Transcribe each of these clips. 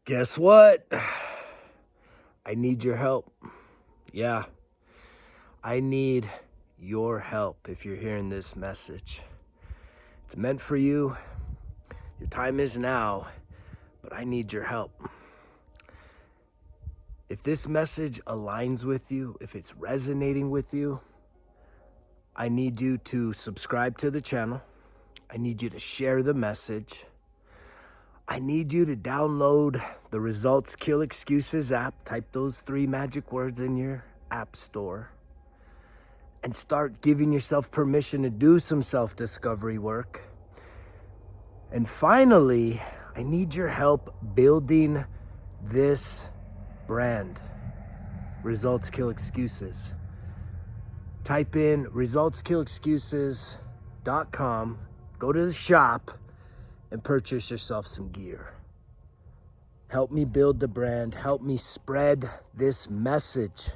Guess what? I need your help. Yeah, I need your help if you're hearing this message. It's meant for you. Your time is now, but I need your help. If this message aligns with you, if it's resonating with you, I need you to subscribe to the channel. I need you to share the message. I need you to download the Results Kill Excuses app. Type those 3 magic words in your app store and start giving yourself permission to do some self-discovery work. And finally, I need your help building this brand, Results Kill Excuses. Type in resultskillexcuses.com, go to the shop, and purchase yourself some gear. Help me build the brand. Help me spread this message.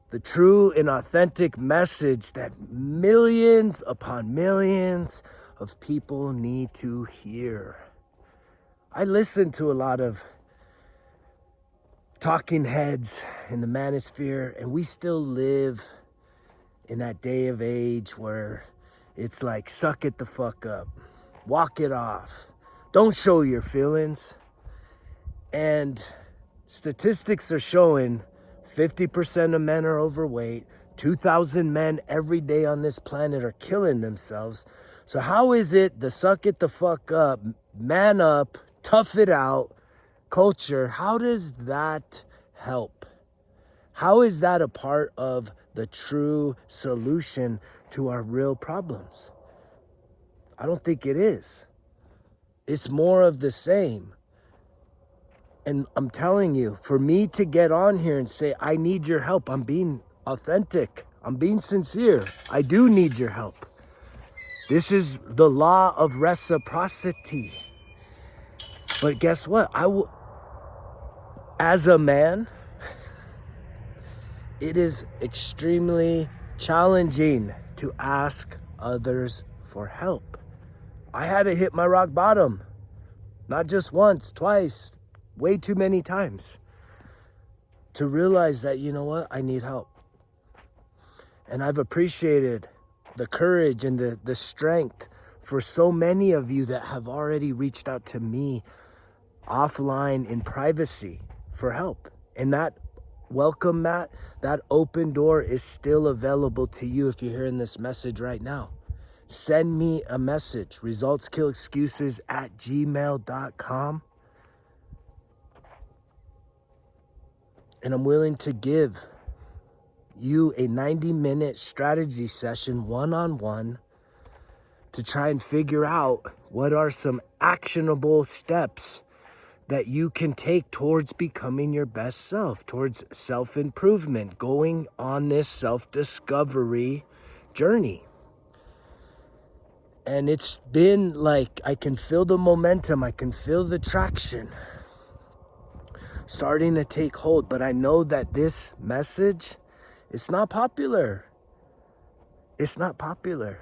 The true and authentic message that millions upon millions of people need to hear. I listen to a lot of talking heads in the manosphere, and we still live in that day of age where it's like, suck it the fuck up. Walk it off. Don't show your feelings. And statistics are showing 50% of men are overweight. 2,000 men every day on this planet are killing themselves. So how is it the suck it the fuck up, man up, tough it out culture, how does that help? How is that a part of the true solution to our real problems? I don't think it is. It's more of the same. And I'm telling you, for me to get on here and say, I need your help, I'm being authentic, I'm being sincere. I do need your help. This is the law of reciprocity. But guess what? As a man, it is extremely challenging to ask others for help. I had to hit my rock bottom, not just once, twice, way too many times, to realize that, you know what, I need help. And I've appreciated the courage and the strength for so many of you that have already reached out to me offline in privacy for help. And that welcome mat, that open door is still available to you if you're hearing this message right now. Send me a message, resultskillexcuses@gmail.com. And I'm willing to give you a 90-minute strategy session one-on-one to try and figure out what are some actionable steps that you can take towards becoming your best self, towards self-improvement, going on this self-discovery journey. And it's been like, I can feel the momentum, I can feel the traction starting to take hold, but I know that this message, it's not popular. It's not popular.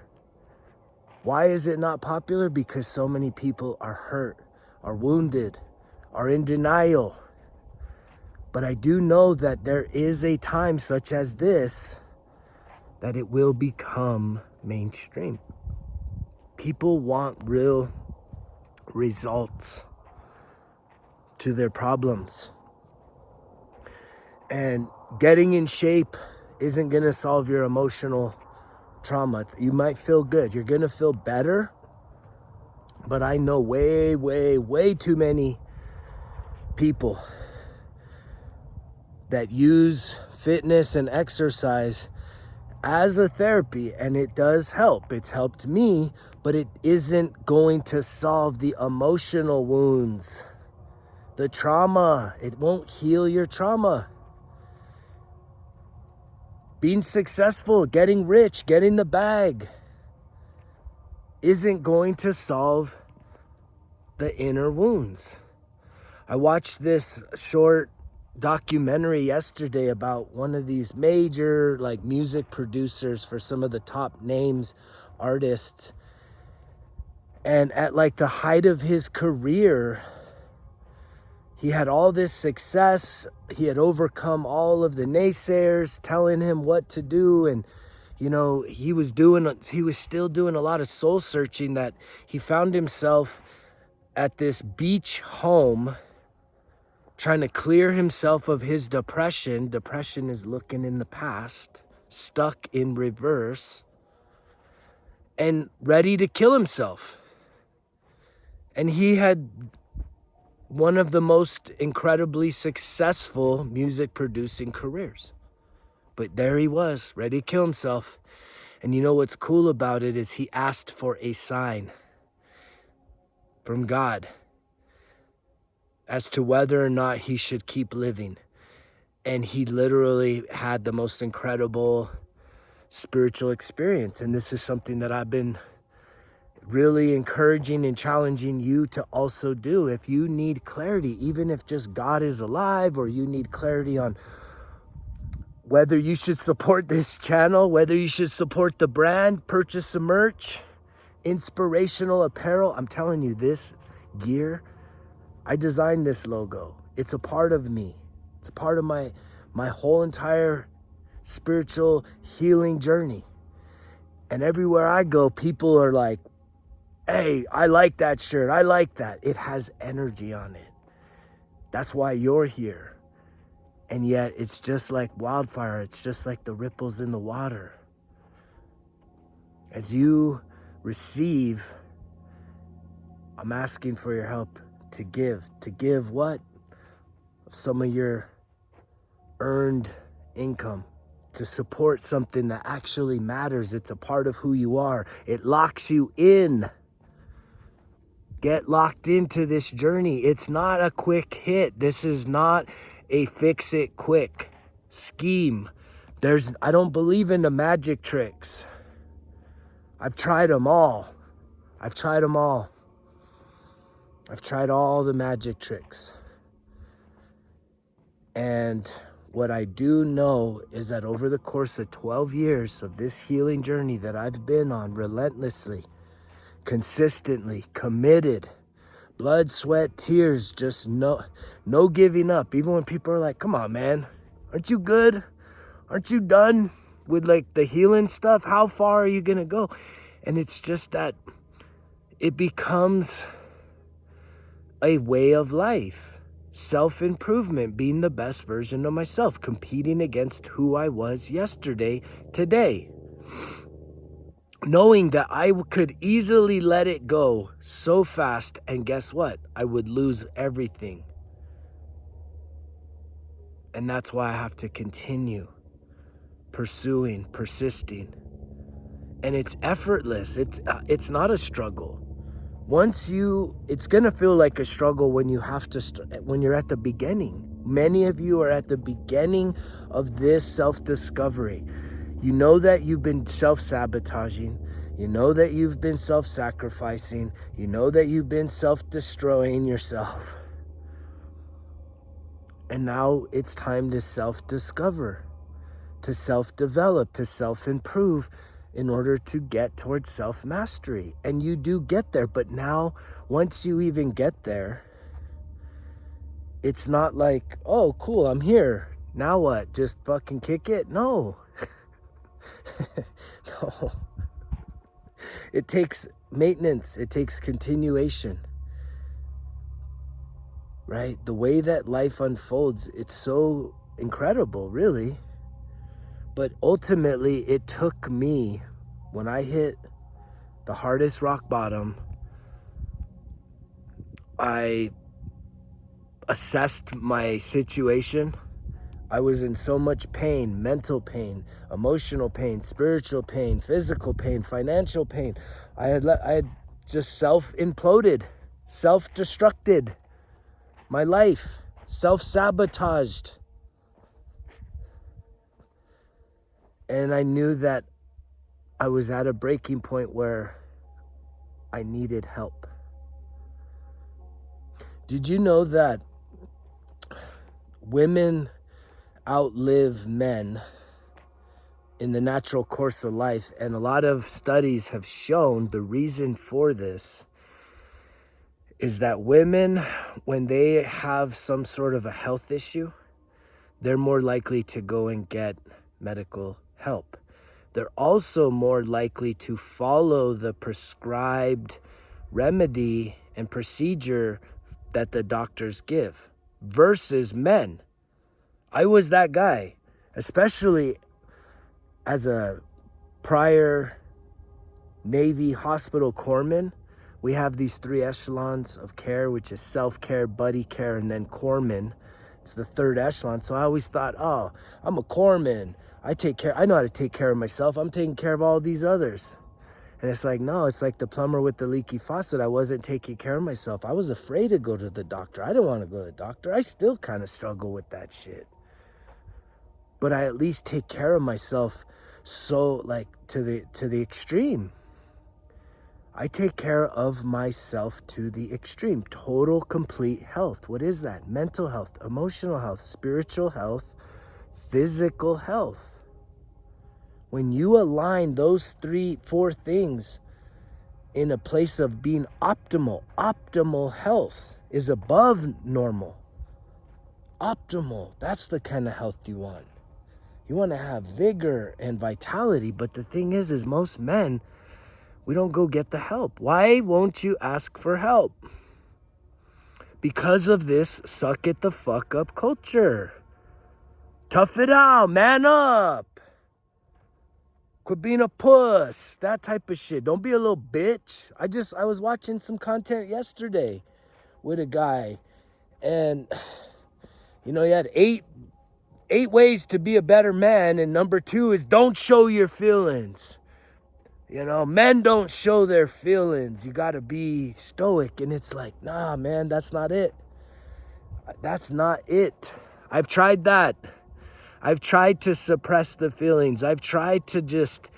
Why is it not popular? Because so many people are hurt, are wounded, are in denial. But I do know that there is a time such as this that it will become mainstream. People want real results to their problems. And getting in shape isn't gonna solve your emotional trauma. You might feel good, you're gonna feel better, but I know way, way, way too many people that use fitness and exercise as a therapy, and it does help. It's helped me, but it isn't going to solve the emotional wounds, the trauma. It won't heal your trauma. Being successful, getting rich, getting the bag isn't going to solve the inner wounds. I watched this short documentary yesterday about one of these major music producers for some of the top names, artists. And at the height of his career, He had all this success. He had overcome all of the naysayers telling him what to do. And, you know, he was still doing a lot of soul searching, that he found himself at this beach home trying to clear himself of his depression. Depression is looking in the past, stuck in reverse, and ready to kill himself. And he had one of the most incredibly successful music producing careers. But there he was, ready to kill himself. And you know what's cool about it is he asked for a sign from God as to whether or not he should keep living. And he literally had the most incredible spiritual experience. And this is something that I've been really encouraging and challenging you to also do. If you need clarity, even if just God is alive, or you need clarity on whether you should support this channel, whether you should support the brand, purchase some merch, inspirational apparel. I'm telling you, this gear, I designed this logo. It's a part of me. It's a part of my whole entire spiritual healing journey. And everywhere I go, people are like, hey, I like that shirt. I like that. It has energy on it. That's why you're here. And yet it's just like wildfire. It's just like the ripples in the water. As you receive, I'm asking for your help to give. To give what? Some of your earned income. To support something that actually matters. It's a part of who you are. It locks you in. Get locked into this journey. It's not a quick hit. This is not a fix it quick scheme. I don't believe in the magic tricks. I've tried them all. I've tried all the magic tricks. And what I do know is that over the course of 12 years of this healing journey that I've been on relentlessly, consistently, committed, blood, sweat, tears, just no giving up. Even when people are like, come on, man, aren't you good? Aren't you done with like the healing stuff? How far are you gonna go? And it's just that it becomes a way of life. Self-improvement, being the best version of myself, competing against who I was yesterday, today. Knowing that I could easily let it go so fast, and guess what? I would lose everything. And that's why I have to continue pursuing, persisting. And it's effortless. It's not a struggle. It's gonna feel like a struggle when you have to, when you're at the beginning. Many of you are at the beginning of this self-discovery. You know that you've been self-sabotaging. You know that you've been self-sacrificing. You know that you've been self-destroying yourself. And now it's time to self-discover, to self-develop, to self-improve in order to get towards self-mastery. And you do get there, but now once you even get there, it's not like, oh, cool, I'm here. Now what? Just fucking kick it? No. No. It takes maintenance. It takes continuation. Right? The way that life unfolds, it's so incredible, really. But ultimately, it took me, when I hit the hardest rock bottom, I assessed my situation. I was in so much pain, mental pain, emotional pain, spiritual pain, physical pain, financial pain. I had just self-imploded, self-destructed my life, self-sabotaged. And I knew that I was at a breaking point where I needed help. Did you know that women outlive men in the natural course of life? And a lot of studies have shown the reason for this is that women, when they have some sort of a health issue, they're more likely to go and get medical help. They're also more likely to follow the prescribed remedy and procedure that the doctors give versus men. I was that guy, especially as a prior Navy hospital corpsman. We have these 3 echelons of care, which is self-care, buddy care, and then corpsman. It's the 3rd echelon. So I always thought, oh, I'm a corpsman. I know how to take care of myself. I'm taking care of all these others. And it's like, no, it's like the plumber with the leaky faucet. I wasn't taking care of myself. I was afraid to go to the doctor. I didn't want to go to the doctor. I still kind of struggle with that shit. But I at least take care of myself so like to the extreme. I take care of myself to the extreme. Total, complete health. What is that? Mental health, emotional health, spiritual health, physical health. When you align those 3-4 things in a place of being optimal health is above normal. Optimal, that's the kind of health you want. You want to have vigor and vitality, but the thing is most men, we don't go get the help. Why won't you ask for help? Because of this suck it the fuck up culture. Tough it out, man up. Quit being a puss, that type of shit. Don't be a little bitch. I was watching some content yesterday with a guy, and he had eight ways to be a better man, and number 2 is don't show your feelings. Men don't show their feelings. You gotta be stoic, and it's like, nah, man, that's not it. That's not it. I've tried that. I've tried to suppress the feelings. I've tried to just,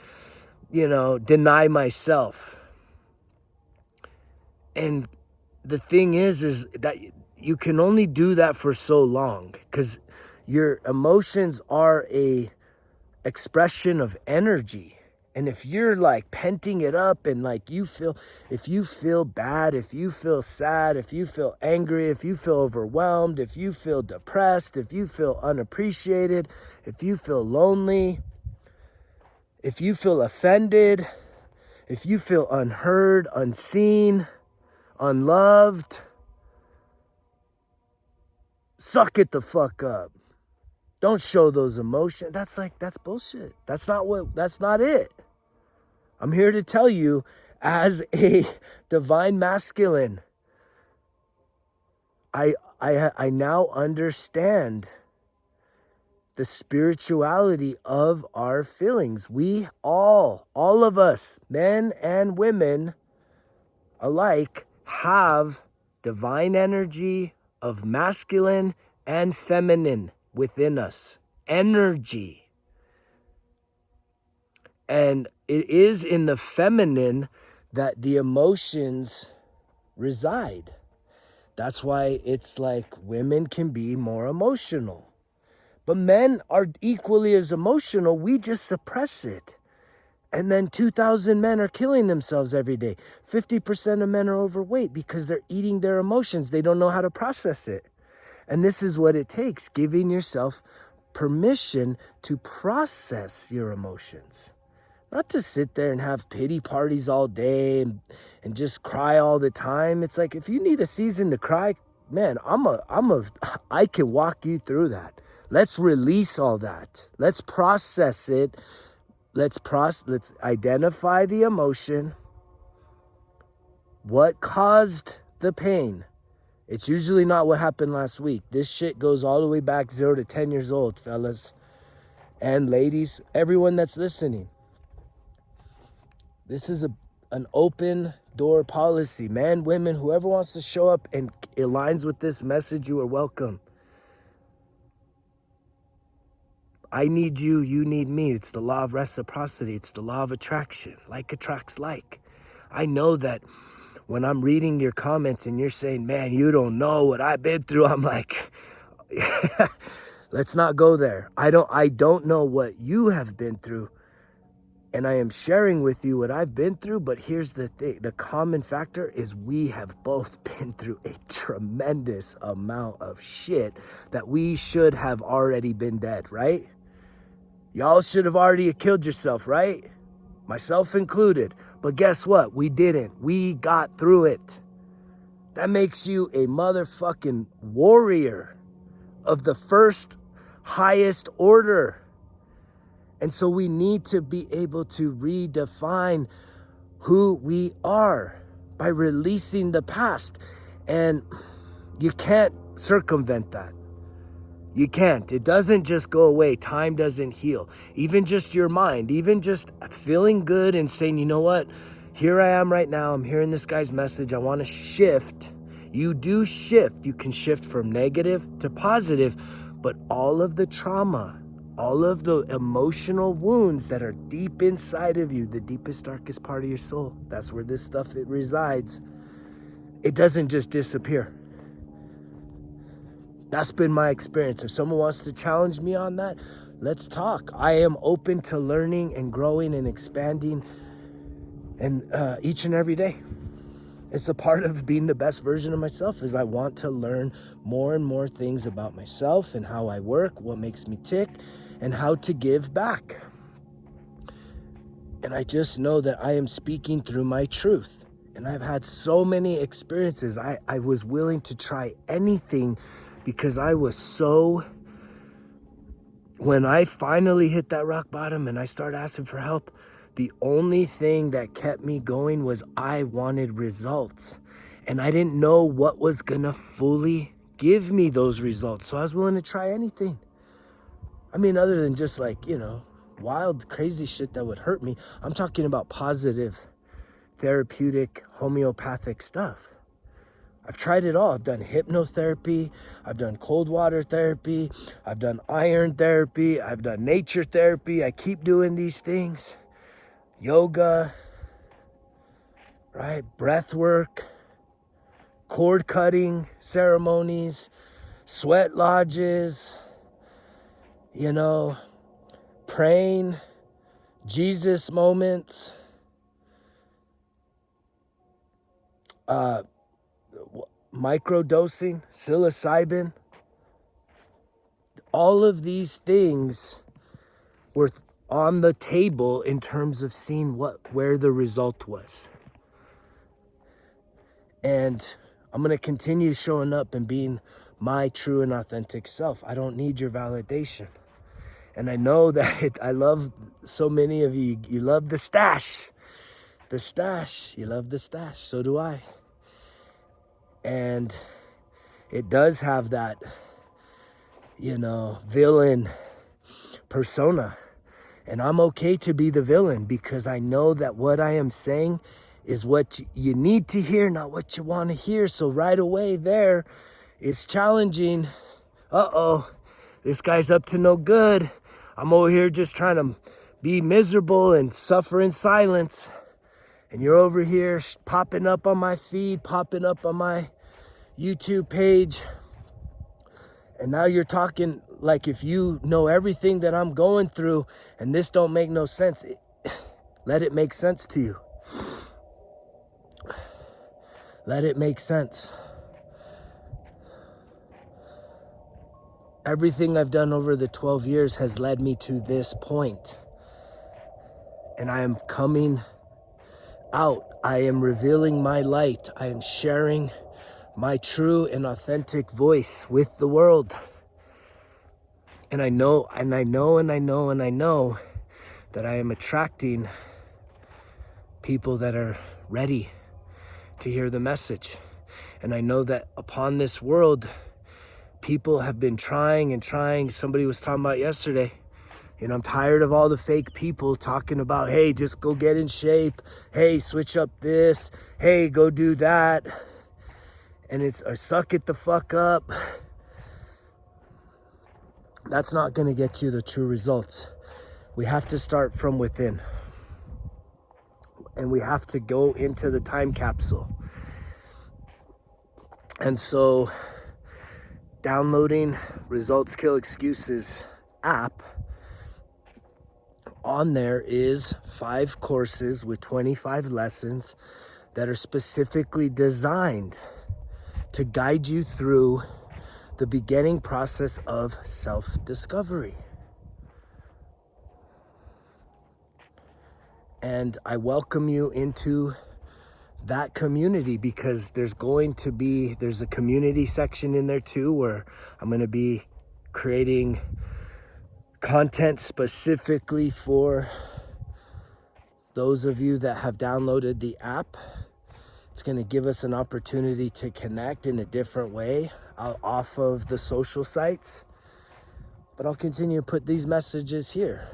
deny myself. And the thing is that you can only do that for so long because your emotions are a expression of energy. And if you're like penting it up and like if you feel bad, if you feel sad, if you feel angry, if you feel overwhelmed, if you feel depressed, if you feel unappreciated, if you feel lonely, if you feel offended, if you feel unheard, unseen, unloved, suck it the fuck up. Don't show those emotions. That's bullshit. That's not it. I'm here to tell you, as a divine masculine, I now understand the spirituality of our feelings. We all of us, men and women alike, have divine energy of masculine and feminine within us. Energy. And it is in the feminine that the emotions reside. That's why it's like women can be more emotional. But men are equally as emotional. We just suppress it. And then 2,000 men are killing themselves every day. 50% of men are overweight because they're eating their emotions. They don't know how to process it. And this is what it takes, giving yourself permission to process your emotions. Not to sit there and have pity parties all day and just cry all the time. It's like, if you need a season to cry, man, I can walk you through that. Let's release all that. Let's process it. Let's identify the emotion. What caused the pain? It's usually not what happened last week. This shit goes all the way back 0 to 10 years old, fellas and ladies, everyone that's listening. This is an open door policy. Men, women, whoever wants to show up and aligns with this message, you are welcome. I need you, you need me. It's the law of reciprocity. It's the law of attraction. Like attracts like. I know that when I'm reading your comments and you're saying, man, you don't know what I've been through, I'm like, let's not go there. I don't know what you have been through, And I am sharing with you what I've been through, but here's the thing. The common factor is we have both been through a tremendous amount of shit that we should have already been dead, right? Y'all should have already killed yourself, right? Myself included. But guess what? We didn't. We got through it. That makes you a motherfucking warrior of the first highest order. And so we need to be able to redefine who we are by releasing the past. And you can't circumvent that. You can't. It doesn't just go away. Time doesn't heal. Even just your mind, even just feeling good and saying, you know what? Here I am right now. I'm hearing this guy's message. I want to shift. You do shift. You can shift from negative to positive, but all of the trauma, all of the emotional wounds that are deep inside of you, the deepest, darkest part of your soul, that's where this stuff, it resides. It doesn't just disappear. That's been my experience. If someone wants to challenge me on that, let's talk. I am open to learning and growing and expanding, and each and every day. It's a part of being the best version of myself, is I want to learn more and more things about myself and how I work, what makes me tick, and how to give back. And I just know that I am speaking through my truth. And I've had so many experiences. I was willing to try anything because I was so... When I finally hit that rock bottom and I started asking for help, the only thing that kept me going was I wanted results. And I didn't know what was gonna fully give me those results. So I was willing to try anything. I mean, other than just like, wild, crazy shit that would hurt me. I'm talking about positive, therapeutic, homeopathic stuff. I've tried it all. I've done hypnotherapy. I've done cold water therapy. I've done iron therapy. I've done nature therapy. I keep doing these things. Yoga, right? Breath work, cord cutting ceremonies, sweat lodges, praying, Jesus moments, microdosing, psilocybin. All of these things were on the table in terms of seeing where the result was. And I'm going to continue showing up and being my true and authentic self. I don't need your validation. And I know that I love so many of you. You love the stash. The stash. You love the stash. So do I. And it does have that, villain persona. And I'm okay to be the villain because I know that what I am saying is what you need to hear, not what you want to hear. So right away there, it's challenging. This guy's up to no good. I'm over here just trying to be miserable and suffer in silence. And you're over here popping up on my feed, popping up on my YouTube page. And now you're talking like if you know everything that I'm going through and this don't make no sense. Let it make sense to you. Let it make sense. Everything I've done over the 12 years has led me to this point. And I am coming out. I am revealing my light. I am sharing my true and authentic voice with the world. And I know that I am attracting people that are ready to hear the message. And I know that upon this world, people have been trying and trying. Somebody was talking about yesterday, I'm tired of all the fake people talking about, hey, just go get in shape. Hey, switch up this. Hey, go do that. And it's, or suck it the fuck up. That's not going to get you the true results. We have to start from within. And we have to go into the time capsule. And so, downloading Results Kill Excuses app on there is 5 courses with 25 lessons that are specifically designed to guide you through the beginning process of self-discovery. And I welcome you into that community, because there's a community section in there too, where I'm going to be creating content specifically for those of you that have downloaded the app. It's going to give us an opportunity to connect in a different way off of the social sites. But I'll continue to put these messages here.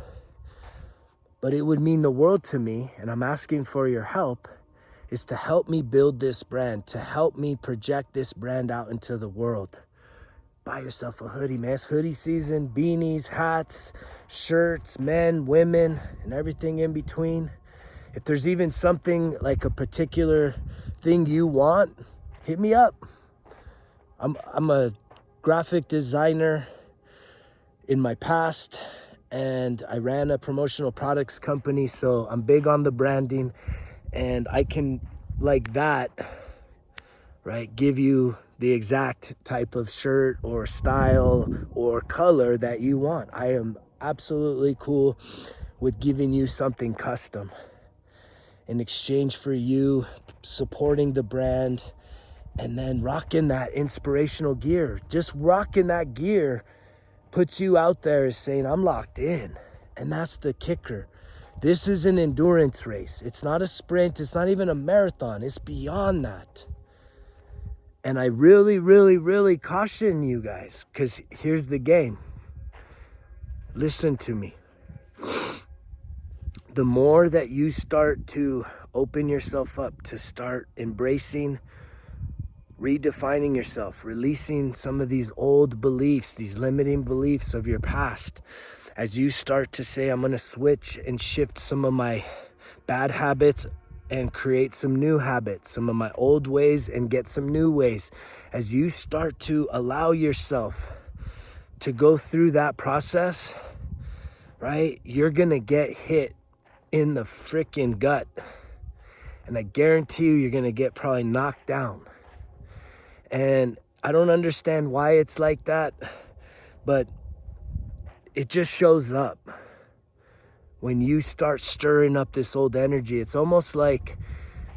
But it would mean the world to me, and I'm asking for your help, is to help me build this brand, to help me project this brand out into the world. Buy yourself a hoodie, man. It's hoodie season, beanies, hats, shirts, men, women, and everything in between. If there's even something like a particular thing you want, hit me up. I'm a graphic designer in my past, and I ran a promotional products company, so I'm big on the branding, and I can, like that, right, give you the exact type of shirt or style or color that you want. I am absolutely cool with giving you something custom in exchange for you supporting the brand and then rocking that inspirational gear. Just rocking that gear puts you out there as saying, I'm locked in. And that's the kicker. This is an endurance race. It's not a sprint. It's not even a marathon. It's beyond that. And I really, really, really caution you guys, because here's the game. Listen to me. The more that you start to open yourself up to start embracing, redefining yourself, releasing some of these old beliefs, these limiting beliefs of your past, as you start to say, I'm going to switch and shift some of my bad habits and create some new habits, some of my old ways and get some new ways. As you start to allow yourself to go through that process, right, you're going to get hit in the freaking gut. And I guarantee you're going to get probably knocked down. And I don't understand why it's like that, but it just shows up. When you start stirring up this old energy, it's almost like,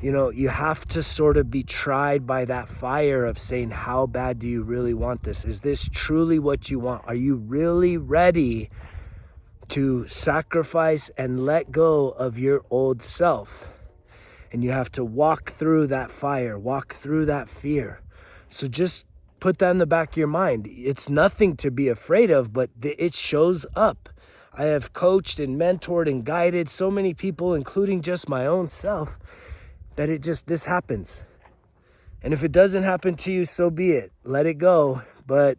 you have to sort of be tried by that fire of saying, how bad do you really want this? Is this truly what you want? Are you really ready to sacrifice and let go of your old self? And you have to walk through that fire, walk through that fear. So just put that in the back of your mind. It's nothing to be afraid of, but it shows up. I have coached and mentored and guided so many people, including just my own self, that this happens. And if it doesn't happen to you, so be it. Let it go. But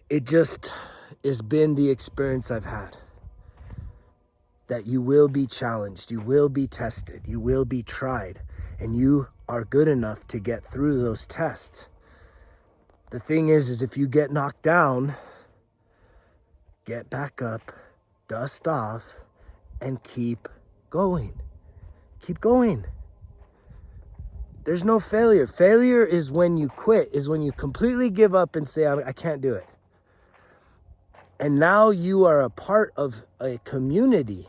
it just has been the experience I've had. That you will be challenged, you will be tested, you will be tried, and you are good enough to get through those tests. The thing is if you get knocked down, get back up, dust off, and keep going. Keep going. There's no failure. Failure is when you quit, is when you completely give up and say, I can't do it. And now you are a part of a community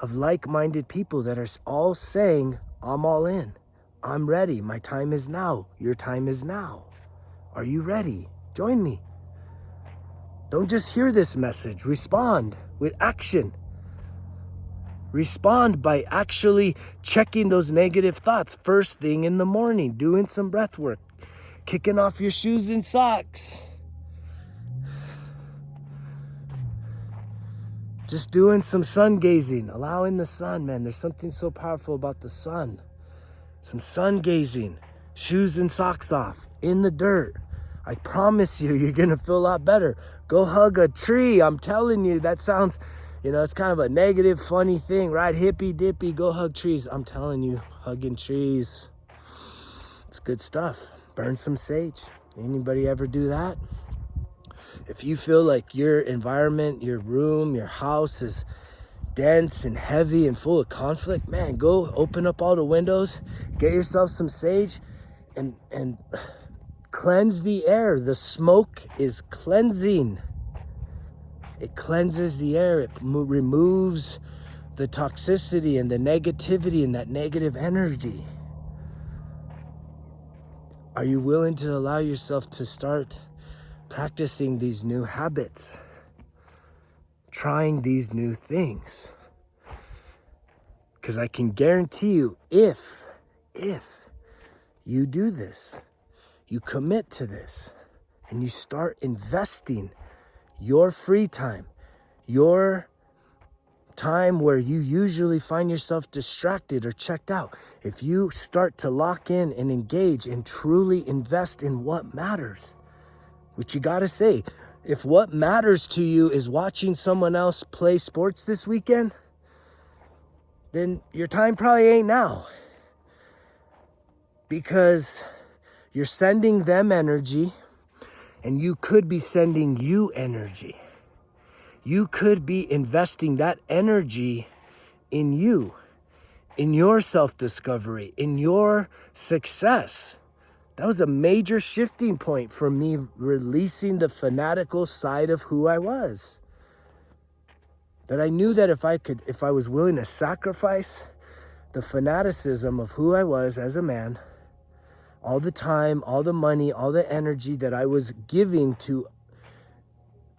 of like-minded people that are all saying, I'm all in. I'm ready. My time is now. Your time is now. Are you ready? Join me. Don't just hear this message. Respond with action. Respond by actually checking those negative thoughts first thing in the morning, doing some breath work, kicking off your shoes and socks. Just doing some sun gazing, allowing the sun, man. There's something so powerful about the sun. Some sun gazing, shoes and socks off, in the dirt. I promise you, you're gonna feel a lot better. Go hug a tree. I'm telling you, that sounds, it's kind of a negative, funny thing, right? Hippy dippy, go hug trees. I'm telling you, hugging trees, it's good stuff. Burn some sage. Anybody ever do that? If you feel like your environment, your room, your house is dense and heavy and full of conflict, man, go open up all the windows, get yourself some sage, and cleanse the air. The smoke is cleansing. It cleanses the air. It removes the toxicity and the negativity and that negative energy. Are you willing to allow yourself to start practicing these new habits? Trying these new things? Because I can guarantee you, if you do this, you commit to this, and you start investing your free time, your time where you usually find yourself distracted or checked out, if you start to lock in and engage and truly invest in what matters, which you gotta say, if what matters to you is watching someone else play sports this weekend, then your time probably ain't now. Because you're sending them energy, and you could be sending you energy. You could be investing that energy in you, in your self-discovery, in your success. That was a major shifting point for me, releasing the fanatical side of who I was. That I knew that if I was willing to sacrifice the fanaticism of who I was as a man, all the time, all the money, all the energy that I was giving to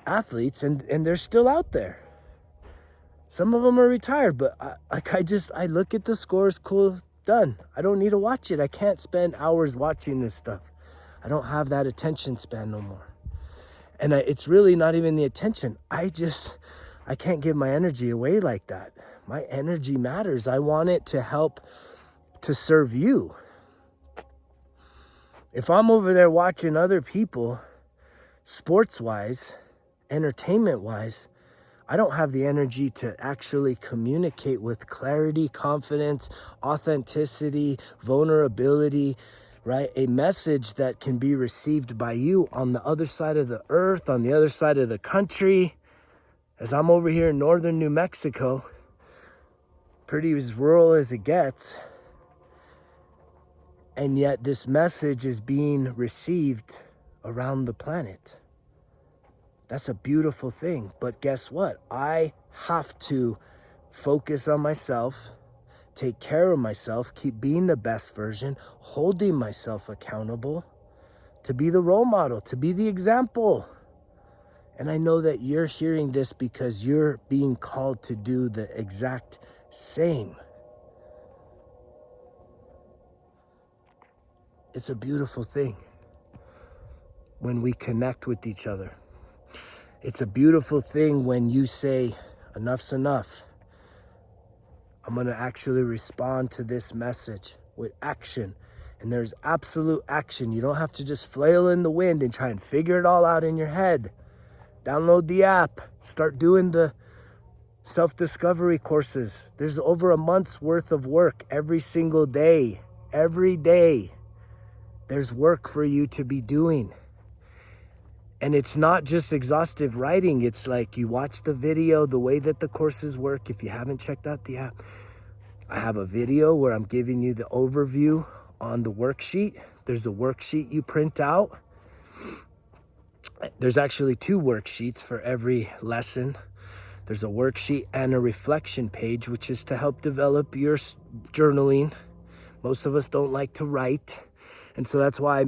athletes, and they're still out there. Some of them are retired, but I look at the scores, cool, done. I don't need to watch it. I can't spend hours watching this stuff. I don't have that attention span no more. And it's really not even the attention. I can't give my energy away like that. My energy matters. I want it to help to serve you. If I'm over there watching other people, sports-wise, entertainment-wise, I don't have the energy to actually communicate with clarity, confidence, authenticity, vulnerability, right? A message that can be received by you on the other side of the earth, on the other side of the country. As I'm over here in northern New Mexico, pretty as rural as it gets, and yet this message is being received around the planet. That's a beautiful thing. But guess what? I have to focus on myself, take care of myself, keep being the best version, holding myself accountable, to be the role model, to be the example. And I know that you're hearing this because you're being called to do the exact same. It's a beautiful thing when we connect with each other. It's a beautiful thing when you say, enough's enough. I'm going to actually respond to this message with action. And there's absolute action. You don't have to just flail in the wind and try and figure it all out in your head. Download the app. Start doing the self-discovery courses. There's over a month's worth of work every single day. Every day. There's work for you to be doing. And it's not just exhaustive writing. It's like you watch the video, the way that the courses work. If you haven't checked out the app, I have a video where I'm giving you the overview on the worksheet. There's a worksheet you print out. There's actually 2 worksheets for every lesson. There's a worksheet and a reflection page, which is to help develop your journaling. Most of us don't like to write. And so that's why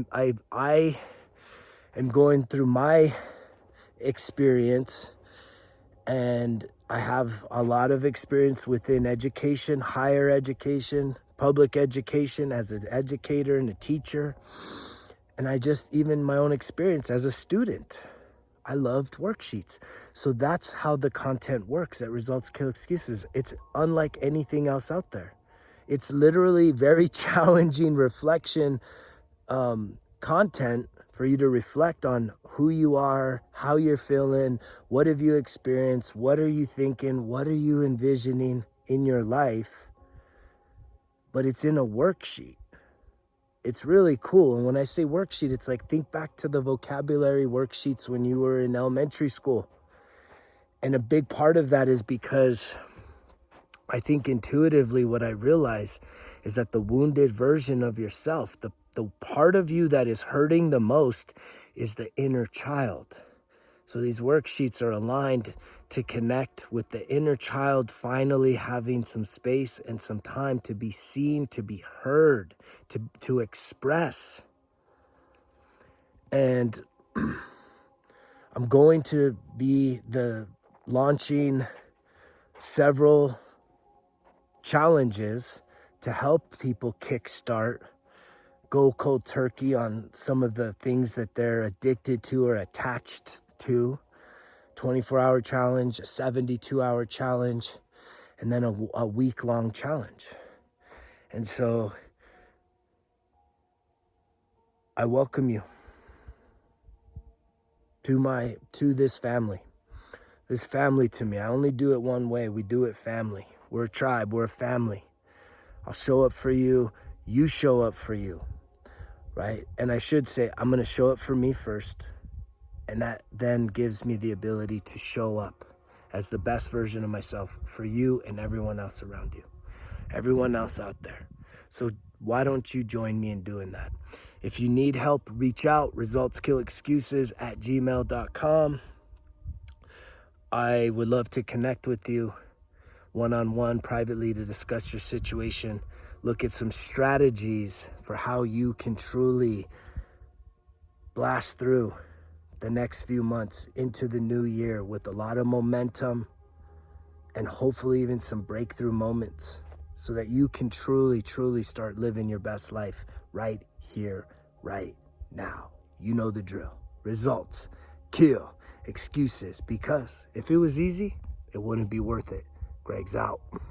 I am going through my experience, and I have a lot of experience within education, higher education, public education as an educator and a teacher. And even my own experience as a student, I loved worksheets. So that's how the content works at Results Kill Excuses. It's unlike anything else out there. It's literally very challenging reflection content for you to reflect on who you are, how you're feeling, what have you experienced, what are you thinking, what are you envisioning in your life. But it's in a worksheet. it's really cool. And when I say worksheet, it's like, think back to the vocabulary worksheets when you were in elementary school. And a big part of that is because I think intuitively what I realize is that the wounded version of yourself, the part of you that is hurting the most, is the inner child. So these worksheets are aligned to connect with the inner child finally having some space and some time to be seen, to be heard, to express. And I'm going to be launching several challenges to help people kickstart, go cold turkey on some of the things that they're addicted to or attached to. 24-hour challenge, a 72-hour challenge, and then a week-long challenge. And so I welcome you to this family. This family to me, I only do it one way. We do it family. We're a tribe, we're a family. I'll show up for you, you show up for you, right? And I should say, I'm gonna show up for me first. And that then gives me the ability to show up as the best version of myself for you and everyone else around you, everyone else out there. So why don't you join me in doing that? If you need help, reach out, resultskillexcuses@gmail.com. I would love to connect with you one-on-one privately to discuss your situation, look at some strategies for how you can truly blast through the next few months into the new year with a lot of momentum and hopefully even some breakthrough moments so that you can truly, truly start living your best life right here, right now. You know the drill. Results kill excuses, because if it was easy, it wouldn't be worth it. Greg's out.